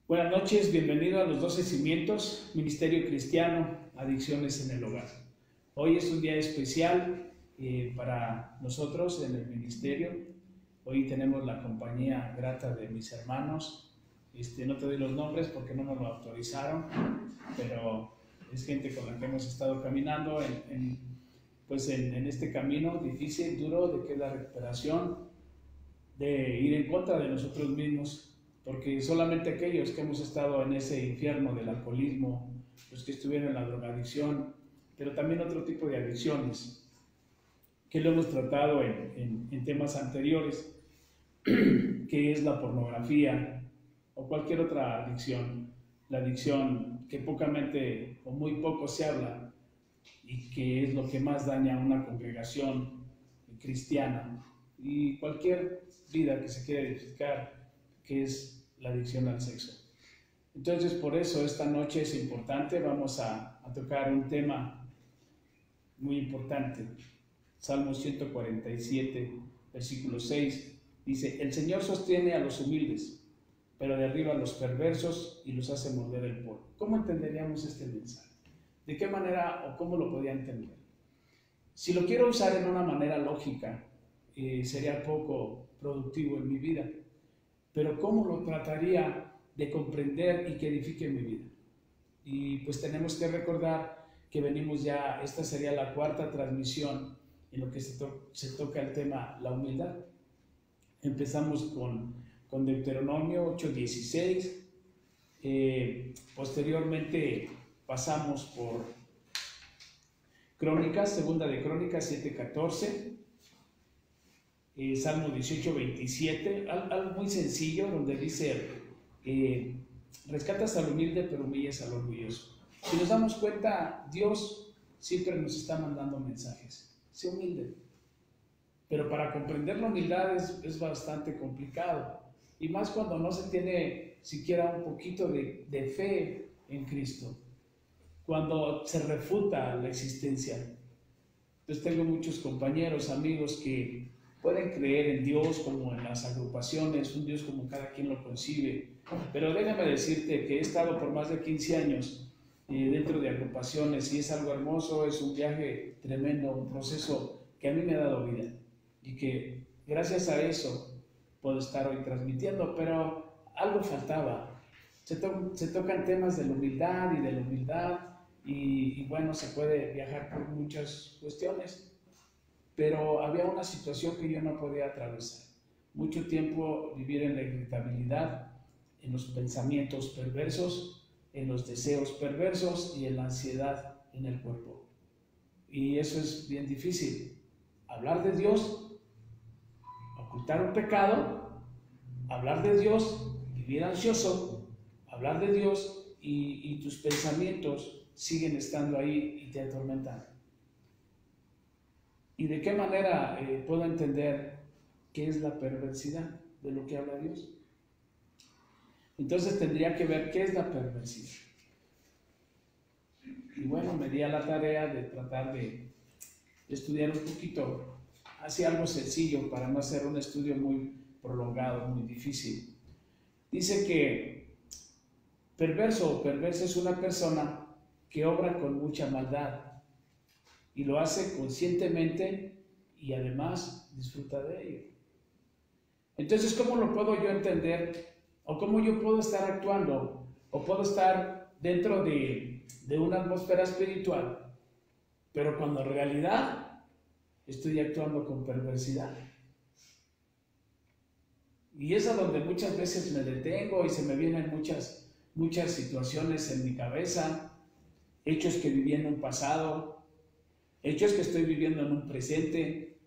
Buenas noches, bienvenido a los 12 Cimientos, Ministerio Cristiano, Adicciones en el Hogar. Hoy es un día especial para nosotros en el ministerio. Hoy tenemos la compañía grata de mis hermanos. No te doy los nombres porque no nos lo autorizaron, pero es gente con la que hemos estado caminando en este camino difícil, duro, de que es la recuperación, de ir en contra de nosotros mismos. Porque solamente aquellos que hemos estado en ese infierno del alcoholismo, los que estuvieron en la drogadicción, pero también otro tipo de adicciones, que lo hemos tratado en temas anteriores, que es la pornografía o cualquier otra adicción, la adicción que pocamente o muy poco se habla y que es lo que más daña a una congregación cristiana y cualquier vida que se quiera edificar, que es la adicción al sexo. Entonces, por eso esta noche es importante. Vamos a tocar un tema muy importante. Salmo 147, versículo 6, dice: el Señor sostiene a los humildes, pero derriba a los perversos y los hace morder el polvo. ¿Cómo entenderíamos este mensaje? ¿De qué manera o cómo lo podía entender? Si lo quiero usar en una manera lógica, sería poco productivo en mi vida. Pero ¿cómo lo trataría de comprender y que edifique mi vida? Y pues tenemos que recordar que venimos ya, esta sería la cuarta transmisión en lo que se toca el tema la humildad. Empezamos con Deuteronomio 8:16, posteriormente pasamos por Crónicas, segunda de Crónicas 7:14, Salmo 18:27, algo muy sencillo donde dice: rescatas al humilde pero humillas al orgulloso. Si nos damos cuenta, Dios siempre nos está mandando mensajes. Sé humilde. Pero para comprender la humildad es bastante complicado. Y más cuando no se tiene siquiera un poquito de fe en Cristo. Cuando se refuta la existencia. Entonces tengo muchos compañeros, amigos que pueden creer en Dios como en las agrupaciones, un Dios como cada quien lo concibe. Pero déjame decirte que he estado por más de 15 años dentro de agrupaciones y es algo hermoso, es un viaje tremendo, un proceso que a mí me ha dado vida y que gracias a eso puedo estar hoy transmitiendo, pero algo faltaba. Se tocan temas de la humildad y bueno, se puede viajar por muchas cuestiones. Pero había una situación que yo no podía atravesar. Mucho tiempo vivir en la irritabilidad, en los pensamientos perversos, en los deseos perversos y en la ansiedad en el cuerpo. Y eso es bien difícil. Hablar de Dios, ocultar un pecado, hablar de Dios, vivir ansioso, hablar de Dios y tus pensamientos siguen estando ahí y te atormentan. ¿Y de qué manera puedo entender qué es la perversidad de lo que habla Dios? Entonces tendría que ver qué es la perversidad. Y bueno, me di a la tarea de tratar de estudiar un poquito, así algo sencillo para no hacer un estudio muy prolongado, muy difícil. Dice que perverso o perversa es una persona que obra con mucha maldad y lo hace conscientemente y además disfruta de ello. Entonces, ¿cómo lo puedo yo entender? ¿O cómo yo puedo estar actuando? ¿O puedo estar dentro de una atmósfera espiritual, pero cuando en realidad estoy actuando con perversidad? Y es a donde muchas veces me detengo y se me vienen muchas situaciones en mi cabeza, hechos que viví en un pasado, hechos que estoy viviendo en un presente.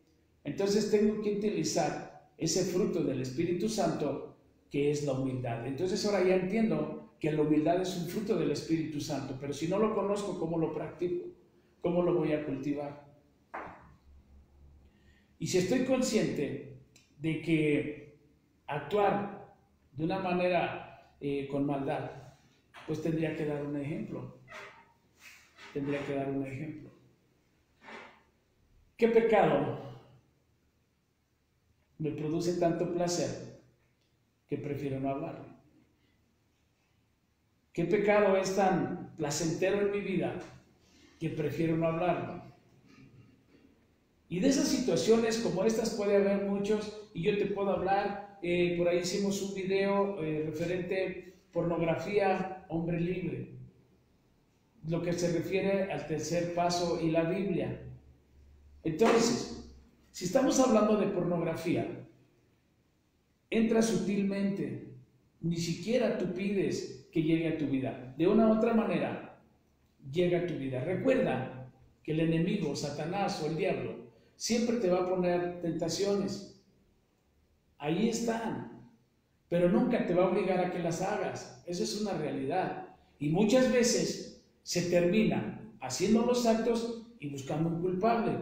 Entonces tengo que utilizar ese fruto del Espíritu Santo que es la humildad. Entonces ahora ya entiendo que la humildad es un fruto del Espíritu Santo, pero si no lo conozco, ¿cómo lo practico? ¿Cómo lo voy a cultivar? Y si estoy consciente de que actuar de una manera con maldad, pues tendría que dar un ejemplo. ¿Qué pecado me produce tanto placer que prefiero no hablarlo? ¿Qué pecado es tan placentero en mi vida que prefiero no hablarlo? Y de esas situaciones como estas puede haber muchos, y yo te puedo hablar, por ahí hicimos un video referente pornografía, hombre libre, lo que se refiere al tercer paso y la Biblia. Entonces, si estamos hablando de pornografía, entra sutilmente, ni siquiera tú pides que llegue a tu vida, de una u otra manera llega a tu vida. Recuerda que el enemigo, Satanás o el diablo, siempre te va a poner tentaciones. Ahí están, pero nunca te va a obligar a que las hagas. Eso es una realidad. Y muchas veces se termina haciendo los actos y buscando un culpable.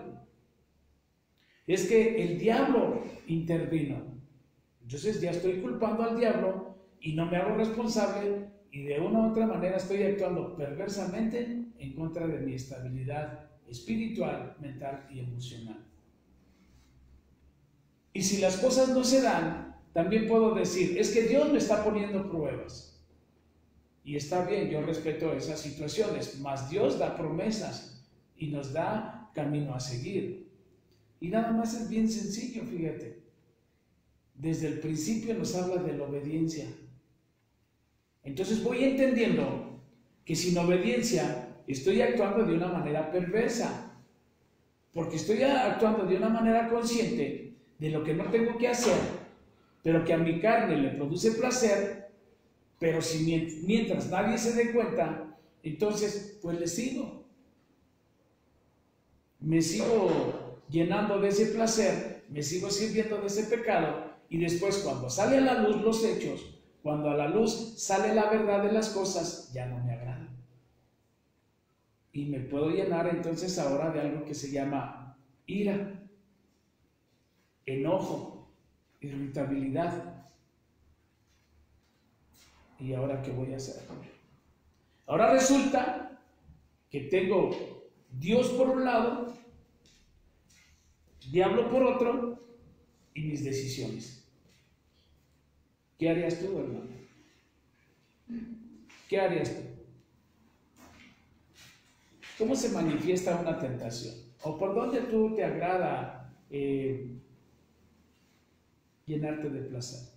Es que el diablo intervino. Entonces ya estoy culpando al diablo y no me hago responsable y de una u otra manera estoy actuando perversamente en contra de mi estabilidad espiritual, mental y emocional. Y si las cosas no se dan, también puedo decir, es que Dios me está poniendo pruebas. Y está bien, yo respeto esas situaciones, mas Dios da promesas y nos da camino a seguir. Y nada más es bien sencillo, fíjate. Desde el principio nos habla de la obediencia. Entonces voy entendiendo que sin obediencia estoy actuando de una manera perversa, porque estoy actuando de una manera consciente de lo que no tengo que hacer, pero que a mi carne le produce placer, pero si mientras nadie se dé cuenta, entonces pues le sigo. Me sigo llenando de ese placer, me sigo sirviendo de ese pecado, y después cuando sale a la luz los hechos, cuando a la luz sale la verdad de las cosas, ya no me agrada. Y me puedo llenar entonces ahora de algo que se llama ira, enojo, irritabilidad. ¿Y ahora qué voy a hacer? Ahora resulta que tengo Dios por un lado, diablo por otro y mis decisiones. ¿Qué harías tú, hermano? ¿Qué harías tú? ¿Cómo se manifiesta una tentación? ¿O por dónde tú te agrada llenarte de placer?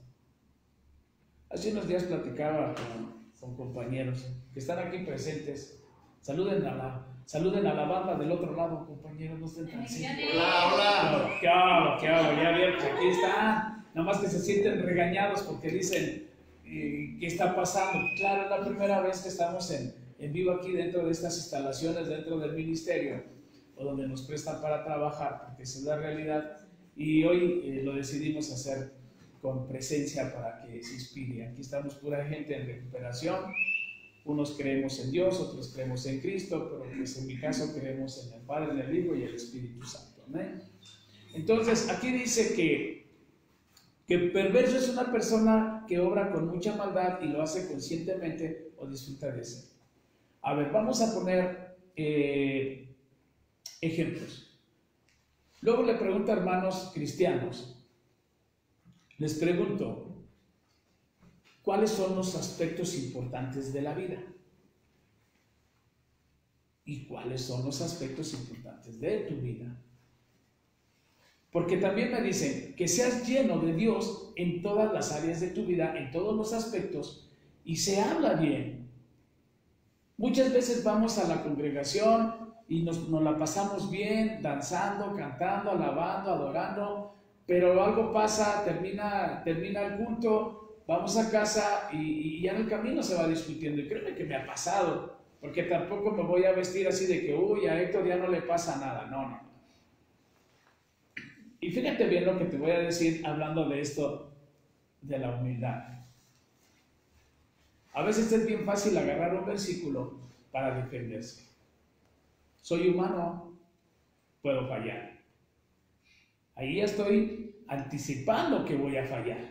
Hace unos días platicaba con compañeros que están aquí presentes. Saluden a la banda del otro lado, compañeros, no estén tan así. Hola, hola. ¿Qué hago? Ya vieron, pues aquí están. Nada más que se sienten regañados porque dicen, ¿qué está pasando? Claro, es la primera vez que estamos en vivo aquí dentro de estas instalaciones, dentro del ministerio, o donde nos prestan para trabajar, porque esa es la realidad. Y hoy lo decidimos hacer con presencia para que se inspire. Aquí estamos pura gente en recuperación. Unos creemos en Dios, otros creemos en Cristo, pero pues en mi caso creemos en el Padre, en el Hijo y el Espíritu Santo. ¿Amén? Entonces, aquí dice que perverso es una persona que obra con mucha maldad y lo hace conscientemente o disfruta de eso. A ver, vamos a poner ejemplos. Luego le pregunto a hermanos cristianos, les pregunto, ¿cuáles son los aspectos importantes de la vida? ¿Y cuáles son los aspectos importantes de tu vida? Porque también me dicen que seas lleno de Dios en todas las áreas de tu vida, en todos los aspectos, y se habla bien. Muchas veces vamos a la congregación y nos la pasamos bien, danzando, cantando, alabando, adorando, pero algo pasa, termina el culto, vamos a casa y ya en el camino se va discutiendo. Y créeme que me ha pasado, porque tampoco me voy a vestir así de que, uy, a Héctor ya no le pasa nada. No. Y fíjate bien lo que te voy a decir hablando de esto, de la humildad. A veces es bien fácil agarrar un versículo para defenderse. Soy humano, puedo fallar. Ahí ya estoy anticipando que voy a fallar.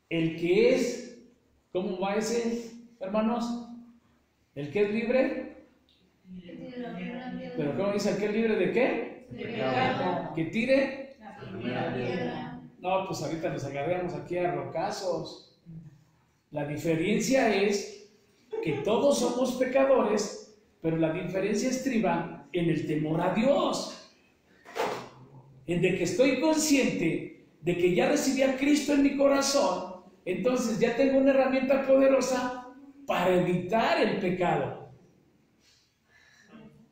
El que es, ¿cómo va ese, hermanos? ¿El que es libre? Pero ¿cómo dice el que es libre de qué? De pecado. ¿Que tire? La primera piedra. No, pues ahorita nos agarramos aquí a rocazos. La diferencia es que todos somos pecadores, pero la diferencia estriba en el temor a Dios, en de que estoy consciente de que ya recibí a Cristo en mi corazón, entonces ya tengo una herramienta poderosa para evitar el pecado.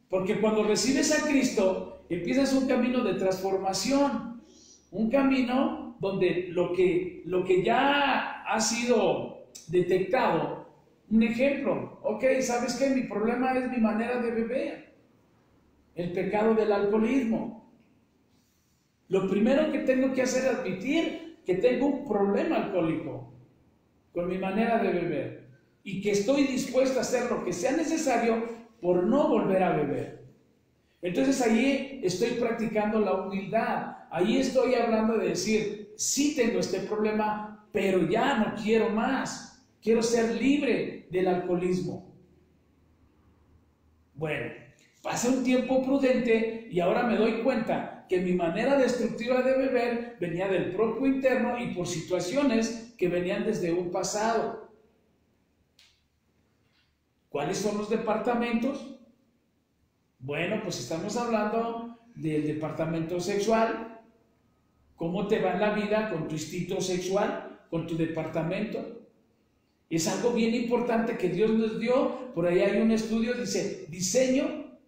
Porque cuando recibes a Cristo, empiezas un camino de transformación, un camino donde lo que ya ha sido detectado, un ejemplo, ok, ¿sabes qué? Mi problema es mi manera de beber, el pecado del alcoholismo. Lo primero que tengo que hacer es admitir que tengo un problema alcohólico con mi manera de beber y que estoy dispuesto a hacer lo que sea necesario por no volver a beber. Entonces ahí estoy practicando la humildad, ahí estoy hablando de decir, sí tengo este problema, pero ya no quiero más, quiero ser libre del alcoholismo. Bueno, pasa un tiempo prudente y ahora me doy cuenta que mi manera destructiva de beber venía del propio interno y por situaciones que venían desde un pasado. ¿Cuáles son los departamentos? Bueno, pues estamos hablando del departamento sexual. ¿Cómo te va en la vida con tu instinto sexual, con tu departamento? Es algo bien importante que Dios nos dio. Por ahí hay un estudio, dice, diseño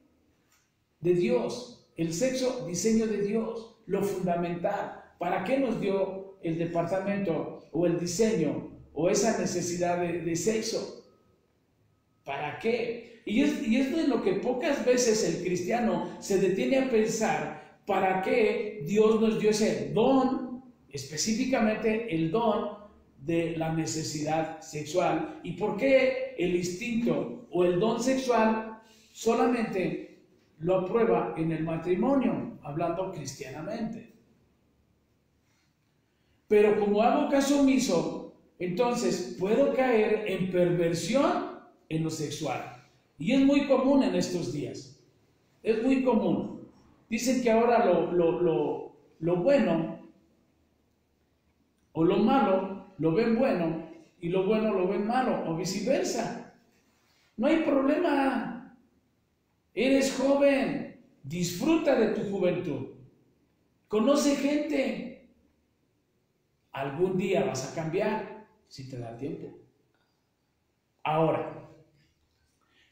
de Dios. El sexo, diseño de Dios. Lo fundamental. ¿Para qué nos dio el departamento o el diseño o esa necesidad de sexo? ¿Para qué? Y es de lo que pocas veces el cristiano se detiene a pensar, ¿para qué Dios nos dio ese don, específicamente el don de la necesidad sexual? ¿Y por qué el instinto o el don sexual solamente lo aprueba en el matrimonio, hablando cristianamente? Pero como hago caso omiso, entonces puedo caer en perversión en lo sexual. Y es muy común en estos días. Es muy común. Dicen que ahora lo bueno o lo malo lo ven bueno y lo bueno lo ven malo o viceversa. No hay problema. Eres joven. Disfruta de tu juventud. Conoce gente. Algún día vas a cambiar si te da tiempo. Ahora,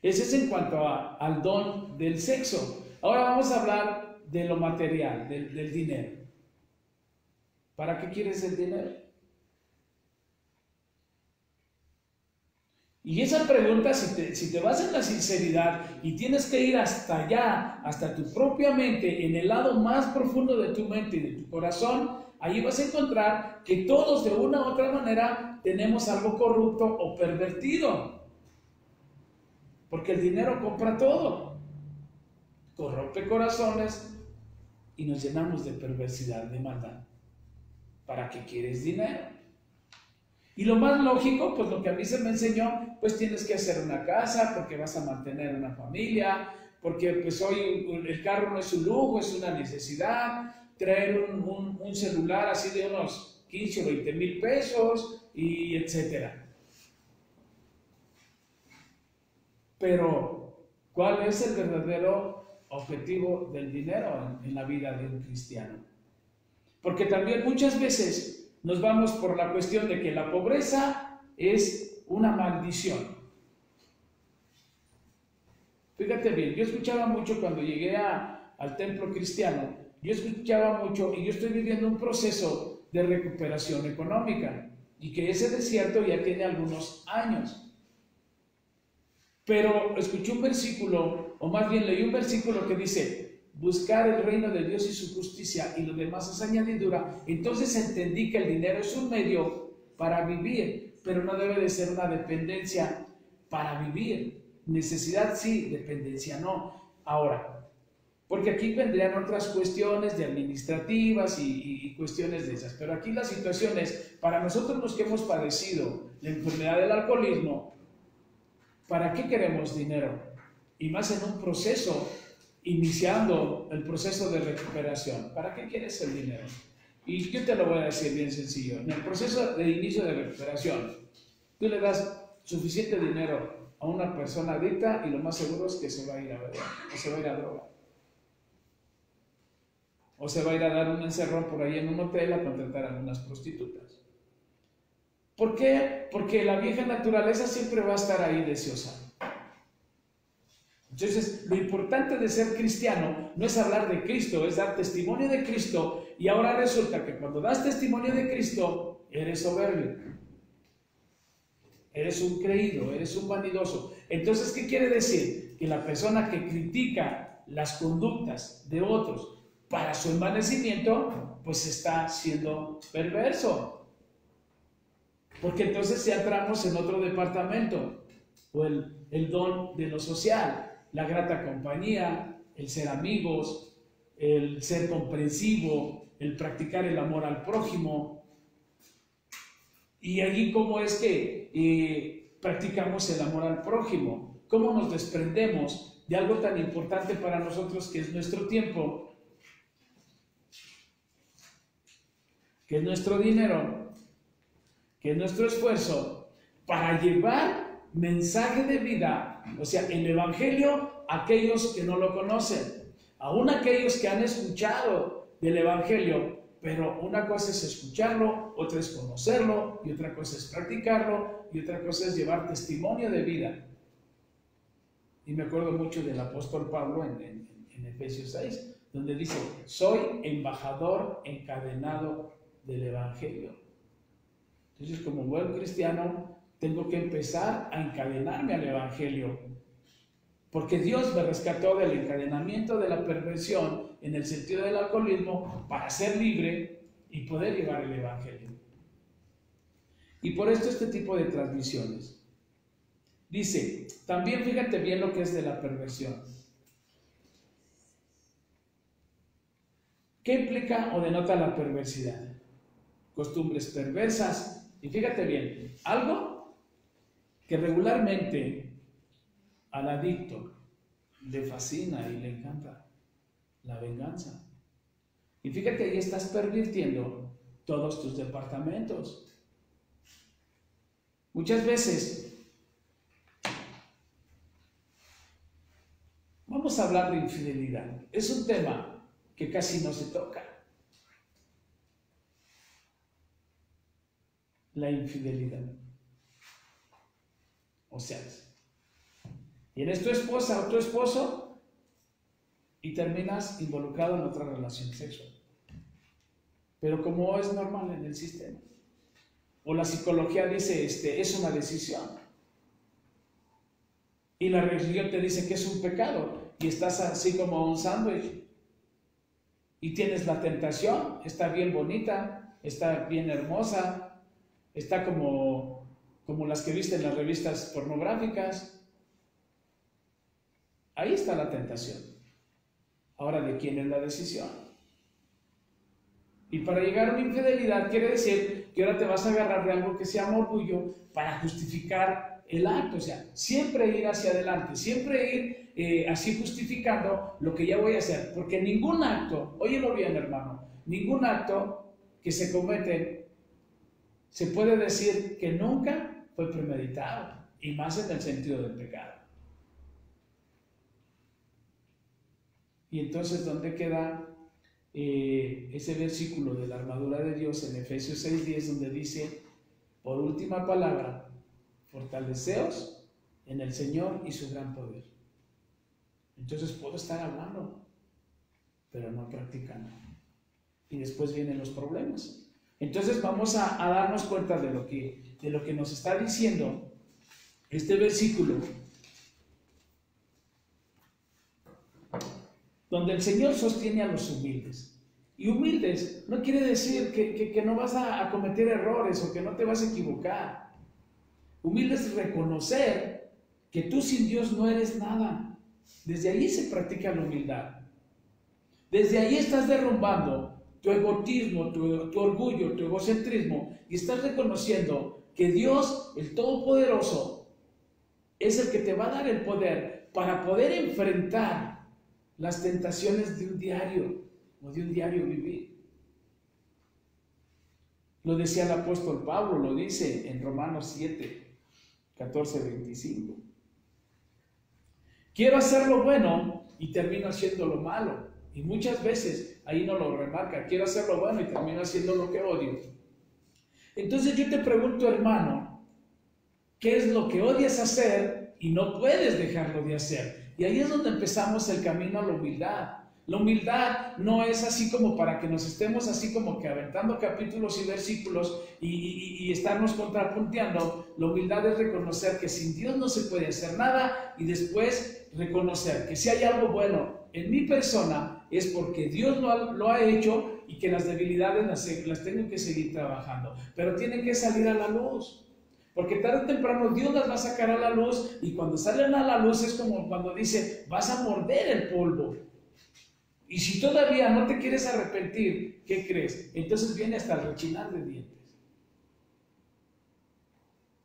ese es en cuanto al don del sexo. Ahora vamos a hablar de lo material, del dinero. ¿Para qué quieres el dinero? Y esa pregunta, si te vas en la sinceridad y tienes que ir hasta allá, hasta tu propia mente, en el lado más profundo de tu mente y de tu corazón, allí vas a encontrar que todos de una u otra manera tenemos algo corrupto o pervertido. Porque el dinero compra todo, corrompe corazones y nos llenamos de perversidad, de maldad. ¿Para qué quieres dinero? Y lo más lógico, pues lo que a mí se me enseñó, pues tienes que hacer una casa, porque vas a mantener una familia, porque pues hoy el carro no es un lujo, es una necesidad, traer un celular así de unos 15 o 20 mil pesos, y etcétera. Pero, ¿cuál es el verdadero objetivo del dinero en la vida de un cristiano? Porque también muchas veces nos vamos por la cuestión de que la pobreza es una maldición. Fíjate bien, yo escuchaba mucho cuando llegué al templo cristiano, yo escuchaba mucho y yo estoy viviendo un proceso de recuperación económica y que ese desierto ya tiene algunos años. Pero escuché un versículo, o más bien leí un versículo que dice, buscar el reino de Dios y su justicia y lo demás es añadidura. Entonces entendí que el dinero es un medio para vivir, pero no debe de ser una dependencia para vivir. Necesidad sí, dependencia no. Ahora, porque aquí vendrían otras cuestiones de administrativas y cuestiones de esas, pero aquí la situación es, para nosotros los que hemos padecido la enfermedad del alcoholismo, ¿para qué queremos dinero? Y más en un proceso, iniciando el proceso de recuperación. ¿Para qué quieres el dinero? Y yo te lo voy a decir bien sencillo. En el proceso de inicio de recuperación, Tú le das suficiente dinero a una persona adicta y lo más seguro es que se va a ir a beber, o se va a ir a drogar. O se va a ir a dar un encerrón por ahí en un hotel a contratar a algunas prostitutas. ¿Por qué? Porque la vieja naturaleza siempre va a estar ahí deseosa. Entonces, lo importante de ser cristiano no es hablar de Cristo, es dar testimonio de Cristo. Y ahora resulta que cuando das testimonio de Cristo, eres soberbio. Eres un creído, eres un vanidoso. Entonces, ¿qué quiere decir? Que la persona que critica las conductas de otros para su envanecimiento, pues está siendo perverso. Porque entonces ya entramos en otro departamento, o el don de lo social, la grata compañía, el ser amigos, el ser comprensivo, el practicar el amor al prójimo. Y allí, ¿cómo es que practicamos el amor al prójimo? ¿Cómo nos desprendemos de algo tan importante para nosotros que es nuestro tiempo, que es nuestro dinero, que es nuestro esfuerzo, para llevar mensaje de vida, o sea, el Evangelio a aquellos que no lo conocen, aún aquellos que han escuchado del Evangelio, pero una cosa es escucharlo, otra es conocerlo, y otra cosa es practicarlo, y otra cosa es llevar testimonio de vida. Y me acuerdo mucho del apóstol Pablo en Efesios 6, donde dice, soy embajador encadenado del Evangelio. Entonces, como buen cristiano, tengo que empezar a encadenarme al Evangelio, porque Dios me rescató del encadenamiento de la perversión en el sentido del alcoholismo para ser libre y poder llevar el Evangelio. Y por esto este tipo de transmisiones. Dice, también fíjate bien lo que es de la perversión. ¿Qué implica o denota la perversidad? Costumbres perversas. Y fíjate bien, algo que regularmente al adicto le fascina y le encanta, la venganza. Y fíjate, ahí estás pervirtiendo todos tus departamentos. Muchas veces vamos a hablar de infidelidad. Es un tema que casi no se toca. La infidelidad. O sea, tienes tu esposa o tu esposo y terminas involucrado en otra relación sexual. Pero como es normal en el sistema. O la psicología dice, es una decisión. Y la religión te dice que es un pecado. Y estás así como un sándwich. Y tienes la tentación, está bien bonita, está bien hermosa, está como las que viste en las revistas pornográficas. Ahí está la tentación. Ahora, ¿de quién es la decisión? Y para llegar a una infidelidad quiere decir que ahora te vas a agarrar de algo que se llama orgullo para justificar el acto. O sea, siempre ir hacia adelante, siempre ir así justificando lo que ya voy a hacer. Porque ningún acto, óyelo bien hermano, ningún acto que se comete se puede decir que nunca fue premeditado, y más en el sentido del pecado. Y entonces, ¿dónde queda ese versículo de la armadura de Dios en Efesios 6:10, donde dice, por última palabra, fortaleceos en el Señor y su gran poder? Entonces puedo estar hablando, pero no practicando. Y después vienen los problemas. Entonces vamos a darnos cuenta de lo que nos está diciendo este versículo, donde el Señor sostiene a los humildes. Y humildes no quiere decir que no vas a cometer errores o que no te vas a equivocar. Humildes es reconocer que tú sin Dios no eres nada. Desde ahí se practica la humildad. Desde ahí estás derrumbando tu egotismo, tu orgullo, tu egocentrismo, y estás reconociendo que Dios, el Todopoderoso, es el que te va a dar el poder para poder enfrentar las tentaciones de un diario o de un diario vivir. Lo decía el apóstol Pablo, lo dice en Romanos 7, 14:25. Quiero hacer lo bueno y termino haciendo lo malo. Y muchas veces ahí no lo remarca. Quiero hacer lo bueno y termino haciendo lo que odio. Entonces yo te pregunto, hermano, ¿qué es lo que odias hacer y no puedes dejarlo de hacer? Y ahí es donde empezamos el camino a la humildad. La humildad no es así como para que nos estemos así como que aventando capítulos y versículos y estarnos contrapunteando. La humildad es reconocer que sin Dios no se puede hacer nada y después reconocer que si hay algo bueno en mi persona es porque Dios lo ha hecho y que las debilidades las tengo que seguir trabajando. Pero tienen que salir a la luz. Porque tarde o temprano Dios las va a sacar a la luz y cuando salen a la luz es como cuando dice, vas a morder el polvo. Y si todavía no te quieres arrepentir, ¿qué crees? Entonces viene hasta el rechinar de dientes.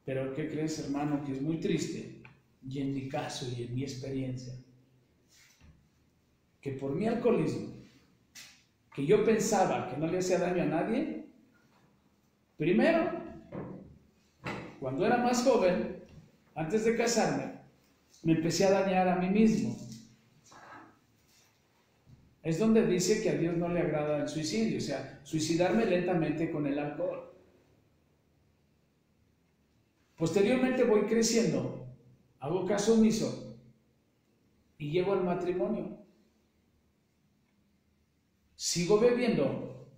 Pero ¿qué crees, hermano? Que es muy triste, y en mi caso y en mi experiencia, que por mi alcoholismo, que yo pensaba que no le hacía daño a nadie, primero, cuando era más joven, antes de casarme, me empecé a dañar a mí mismo. Es donde dice que a Dios no le agrada el suicidio, o sea, suicidarme lentamente con el alcohol. Posteriormente voy creciendo, hago caso omiso y llego al matrimonio. Sigo bebiendo,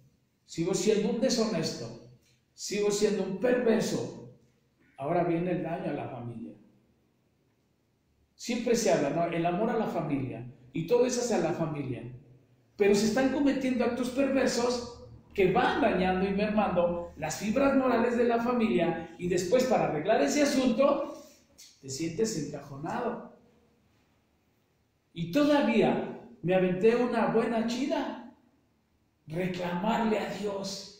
sigo siendo un deshonesto, sigo siendo un perverso. Ahora viene el daño a la familia. Siempre se habla, ¿no? El amor a la familia y todo eso hacia la familia. Pero se están cometiendo actos perversos que van dañando y mermando las fibras morales de la familia y después para arreglar ese asunto te sientes encajonado. Y todavía me aventé una buena chida, reclamarle a Dios.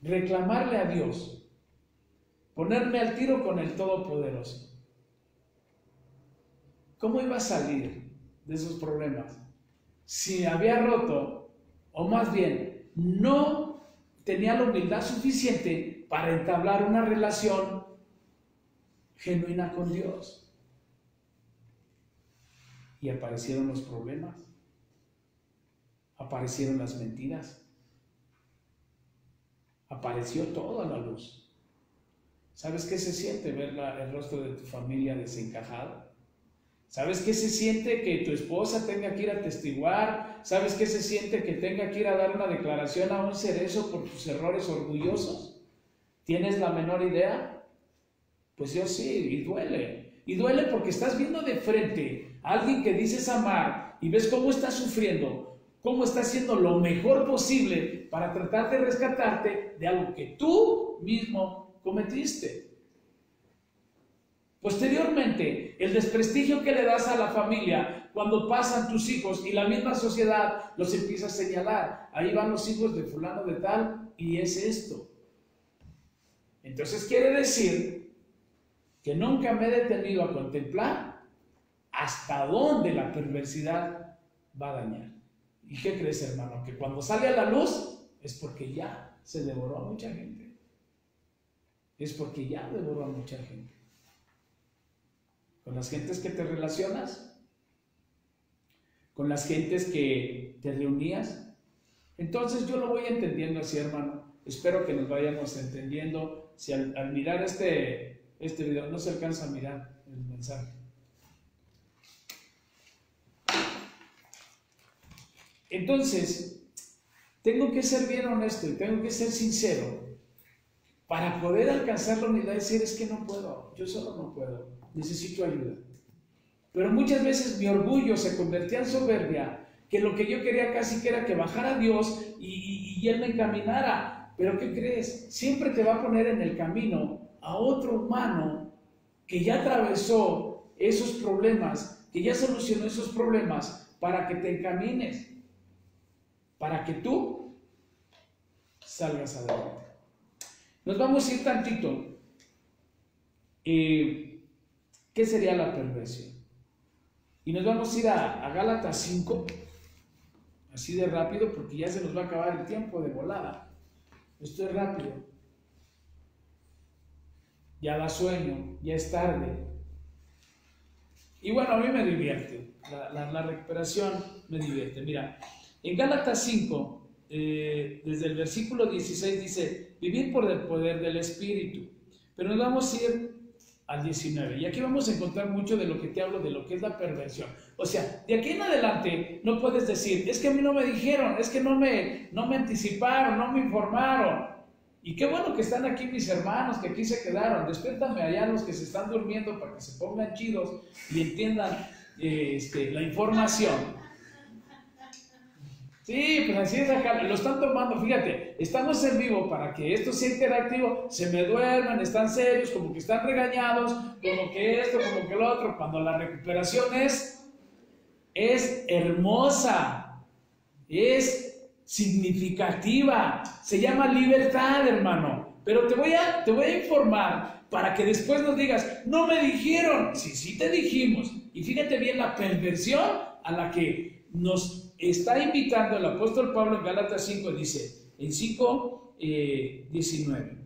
Reclamarle a Dios. Ponerme al tiro con el Todopoderoso. ¿Cómo iba a salir de esos problemas? Si había roto, o más bien, no tenía la humildad suficiente para entablar una relación genuina con Dios. Y aparecieron los problemas, aparecieron las mentiras, apareció todo a la luz. ¿Sabes qué se siente ver el rostro de tu familia desencajado? ¿Sabes qué se siente que tu esposa tenga que ir a testiguar? ¿Sabes qué se siente que tenga que ir a dar una declaración a un cerezo por tus errores orgullosos? ¿Tienes la menor idea? Pues yo sí, y duele. Y duele porque estás viendo de frente a alguien que dices amar y ves cómo está sufriendo, cómo está haciendo lo mejor posible para tratar de rescatarte de algo que tú mismo cometiste. Posteriormente, el desprestigio que le das a la familia cuando pasan tus hijos y la misma sociedad los empieza a señalar. Ahí van los hijos de fulano de tal y es esto. Entonces quiere decir que nunca me he detenido a contemplar hasta dónde la perversidad va a dañar. ¿Y qué crees, hermano? Que cuando sale a la luz es porque ya se devoró a mucha gente. Es porque ya devoró a mucha gente. Con las gentes que te relacionas, con las gentes que te reunías. Entonces yo lo voy entendiendo así, hermano. Espero que nos vayamos entendiendo. Si al mirar este video no se alcanza a mirar el mensaje. Entonces, tengo que ser bien honesto y tengo que ser sincero para poder alcanzar la unidad y decir, es que no puedo, yo solo no puedo, necesito ayuda. Pero muchas veces mi orgullo se convertía en soberbia, que lo que yo quería casi que era que bajara Dios y Él me encaminara. Pero ¿qué crees? Siempre te va a poner en el camino a otro humano que ya atravesó esos problemas, que ya solucionó esos problemas para que te encamines, para que tú salgas adelante. Nos vamos a ir tantito. ¿Qué sería la perversión? Y nos vamos a ir a Gálatas 5, así de rápido, porque ya se nos va a acabar el tiempo de volada. Esto es rápido. ya da sueño, ya es tarde. Y bueno, a mí me divierte, la recuperación me divierte. Mira, en Gálatas 5, desde el versículo 16 dice, vivir por el poder del Espíritu. Pero nos vamos a ir al 19. Y aquí vamos a encontrar mucho de lo que te hablo, de lo que es la perversión. O sea, de aquí en adelante no puedes decir, es que a mí no me dijeron, es que no me anticiparon, no me informaron. Y qué bueno que están aquí mis hermanos, que aquí se quedaron. Despiértame allá los que se están durmiendo para que se pongan chidos y entiendan la información. Sí, pues así es acá, lo están tomando, fíjate, estamos en vivo para que esto sea interactivo, se me duerman, están serios, como que están regañados, como que esto, como que lo otro, cuando la recuperación es hermosa, es significativa, se llama libertad, hermano, pero te voy a informar para que después nos digas, no me dijeron, sí te dijimos, y fíjate bien la perversión a la que nos está invitando el apóstol Pablo en Gálatas 5, dice, en 5, 19.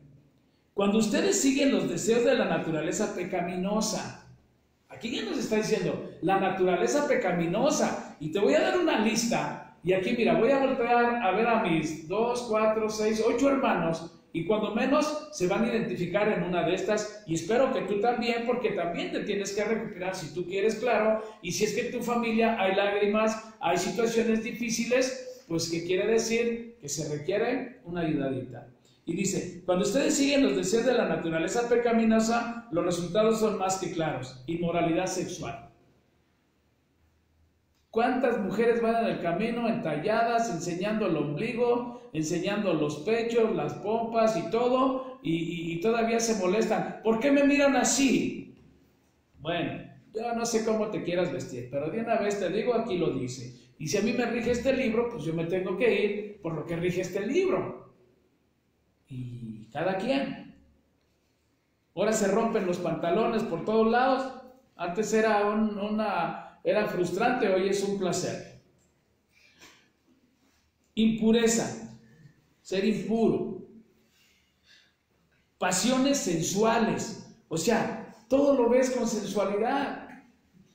Cuando ustedes siguen los deseos de la naturaleza pecaminosa, aquí ya nos está diciendo, la naturaleza pecaminosa, y te voy a dar una lista, y aquí mira, voy a voltear a ver a mis 2, 4, 6, 8 hermanos, y cuando menos se van a identificar en una de estas, y espero que tú también, porque también te tienes que recuperar si tú quieres, claro, y si es que en tu familia hay lágrimas, hay situaciones difíciles, pues ¿qué quiere decir? Que se requiere una ayudadita. Y dice, cuando ustedes siguen los deseos de la naturaleza pecaminosa, los resultados son más que claros, inmoralidad sexual. ¿Cuántas mujeres van en el camino entalladas, enseñando el ombligo, enseñando los pechos, las pompas y todo, y todavía se molestan? ¿Por qué me miran así? Bueno, yo no sé cómo te quieras vestir, pero de una vez te digo, aquí lo dice. Y si a mí me rige este libro, pues yo me tengo que ir por lo que rige este libro. Y cada quien. Ahora se rompen los pantalones por todos lados. Antes era era frustrante, hoy es un placer. Impureza, ser impuro. Pasiones sensuales, o sea, todo lo ves con sensualidad.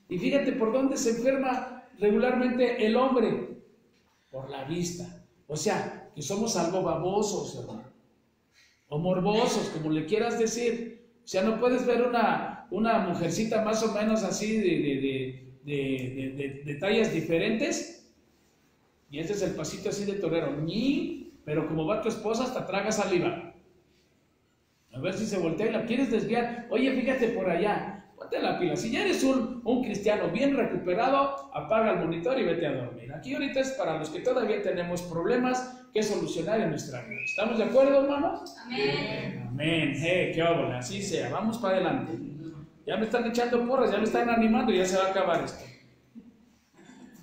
Y fíjate por dónde se enferma regularmente el hombre, por la vista. O sea, que somos algo babosos, hermano, o morbosos, como le quieras decir. O sea, no puedes ver una mujercita más o menos así de tallas diferentes, y este es el pasito así de torero, pero como va tu esposa hasta traga saliva, a ver si se voltea y la quieres desviar. Oye, fíjate por allá, ponte la pila, si ya eres un cristiano bien recuperado, apaga el monitor y vete a dormir. Aquí ahorita es para los que todavía tenemos problemas que solucionar en nuestra vida. ¿Estamos de acuerdo, hermanos? Amén. Amén. Qué obra, así sea, vamos para adelante. Ya me están echando porras, ya me están animando y ya se va a acabar esto.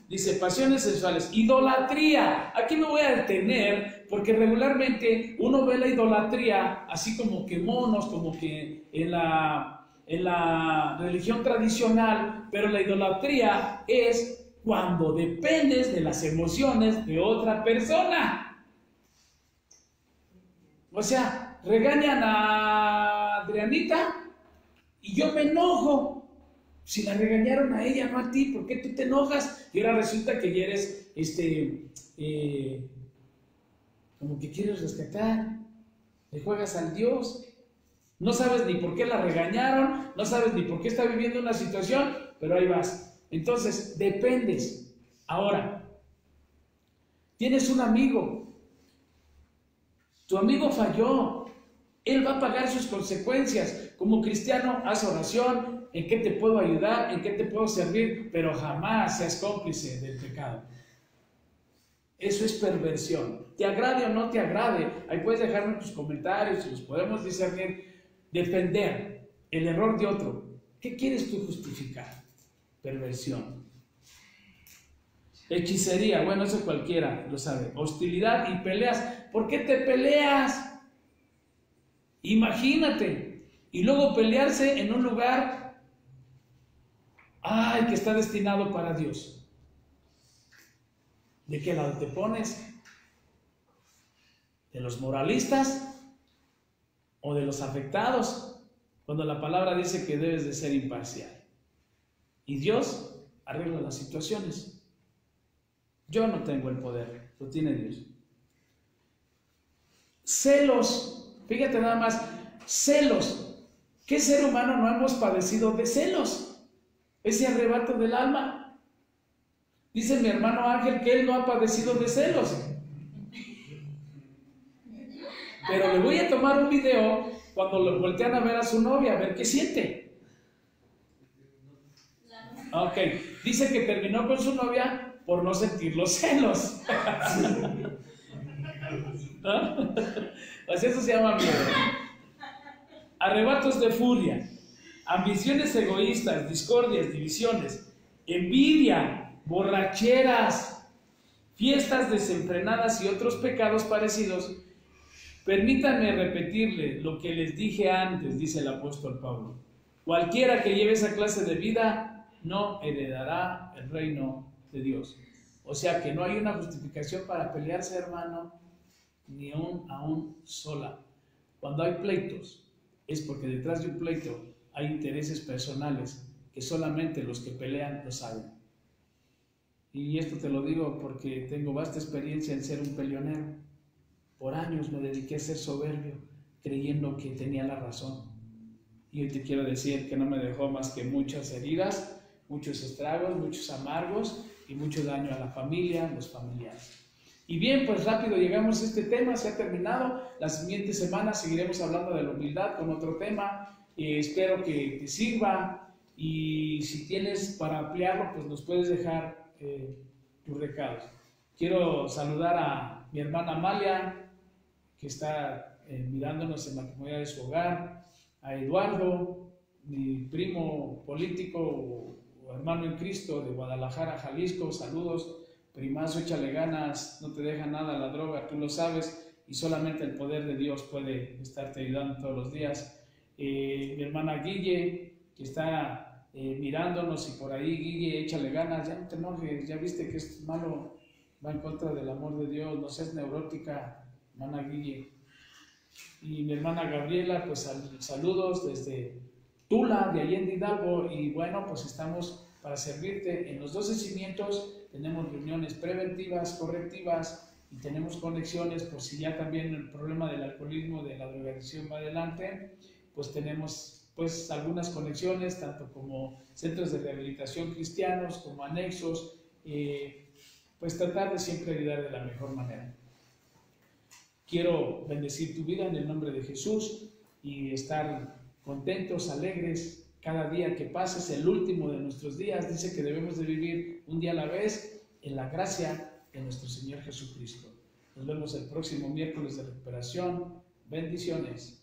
Dice, pasiones sensuales, idolatría. Aquí me voy a detener porque regularmente uno ve la idolatría así como que monos, como que en la religión tradicional, pero la idolatría es cuando dependes de las emociones de otra persona. O sea, regañan a Adrianita y yo me enojo. Si la regañaron a ella, no a ti, ¿por qué tú te enojas? Y ahora resulta que ya eres, como que quieres rescatar, le juegas al Dios. No sabes ni por qué la regañaron, no sabes ni por qué está viviendo una situación, pero ahí vas. Entonces, dependes. Ahora, tienes un amigo, tu amigo falló, él va a pagar sus consecuencias. Como cristiano, haz oración. ¿En qué te puedo ayudar? ¿En qué te puedo servir? Pero jamás seas cómplice del pecado. Eso es perversión. Te agrade o no te agrade, ahí puedes dejarme tus comentarios y los podemos discernir. Defender el error de otro. ¿Qué quieres tú justificar? Perversión. Hechicería, bueno, eso cualquiera lo sabe. Hostilidad y peleas. ¿Por qué te peleas? Imagínate. Y luego pelearse en un lugar que está destinado para Dios. ¿De qué lado te pones? ¿De los moralistas o de los afectados? Cuando la palabra dice que debes de ser imparcial. Y Dios arregla las situaciones. Yo no tengo el poder, lo tiene Dios. Celos, fíjate nada más, celos. ¿Qué ser humano no hemos padecido de celos? Ese arrebato del alma. Dice mi hermano Ángel que él no ha padecido de celos. Pero le voy a tomar un video cuando lo voltean a ver a su novia, a ver qué siente. Ok, dice que terminó con su novia por no sentir los celos. ¿No? Pues eso se llama miedo. Arrebatos de furia, ambiciones egoístas, discordias, divisiones, envidia, borracheras, fiestas desenfrenadas y otros pecados parecidos. Permítanme repetirle lo que les dije antes, dice el apóstol Pablo. Cualquiera que lleve esa clase de vida no heredará el reino de Dios. O sea que no hay una justificación para pelearse, hermano, ni aún sola. Cuando hay pleitos, es porque detrás de un pleito hay intereses personales que solamente los que pelean lo saben. Y esto te lo digo porque tengo vasta experiencia en ser un peleonero. Por años me dediqué a ser soberbio, creyendo que tenía la razón. Y hoy te quiero decir que no me dejó más que muchas heridas, muchos estragos, muchos amargos y mucho daño a la familia, a los familiares. Y bien, pues rápido llegamos a este tema, se ha terminado. La siguiente semana seguiremos hablando de la humildad con otro tema. Espero que te sirva y si tienes para ampliarlo, pues nos puedes dejar tus recados. Quiero saludar a mi hermana Amalia, que está mirándonos en la comunidad de su hogar, a Eduardo, mi primo político o hermano en Cristo de Guadalajara, Jalisco, saludos. Primazo, échale ganas, no te deja nada la droga, tú lo sabes, y solamente el poder de Dios puede estarte ayudando todos los días. Mi hermana Guille, que está mirándonos, y por ahí, Guille, échale ganas, ya no te enojes, ya viste que es malo, va en contra del amor de Dios, no seas neurótica, hermana Guille. Y mi hermana Gabriela, pues saludos desde Tula, de Allende Hidalgo, y bueno, pues estamos para servirte. En los 12 cimientos tenemos reuniones preventivas, correctivas, y tenemos conexiones por si ya también el problema del alcoholismo, de la drogadicción va adelante, pues tenemos pues algunas conexiones, tanto como centros de rehabilitación cristianos, como anexos, pues tratar de siempre ayudar de la mejor manera. Quiero bendecir tu vida en el nombre de Jesús y estar contentos, alegres, cada día que pases, el último de nuestros días. Dice que debemos de vivir un día a la vez en la gracia de nuestro Señor Jesucristo. Nos vemos el próximo miércoles de recuperación. Bendiciones.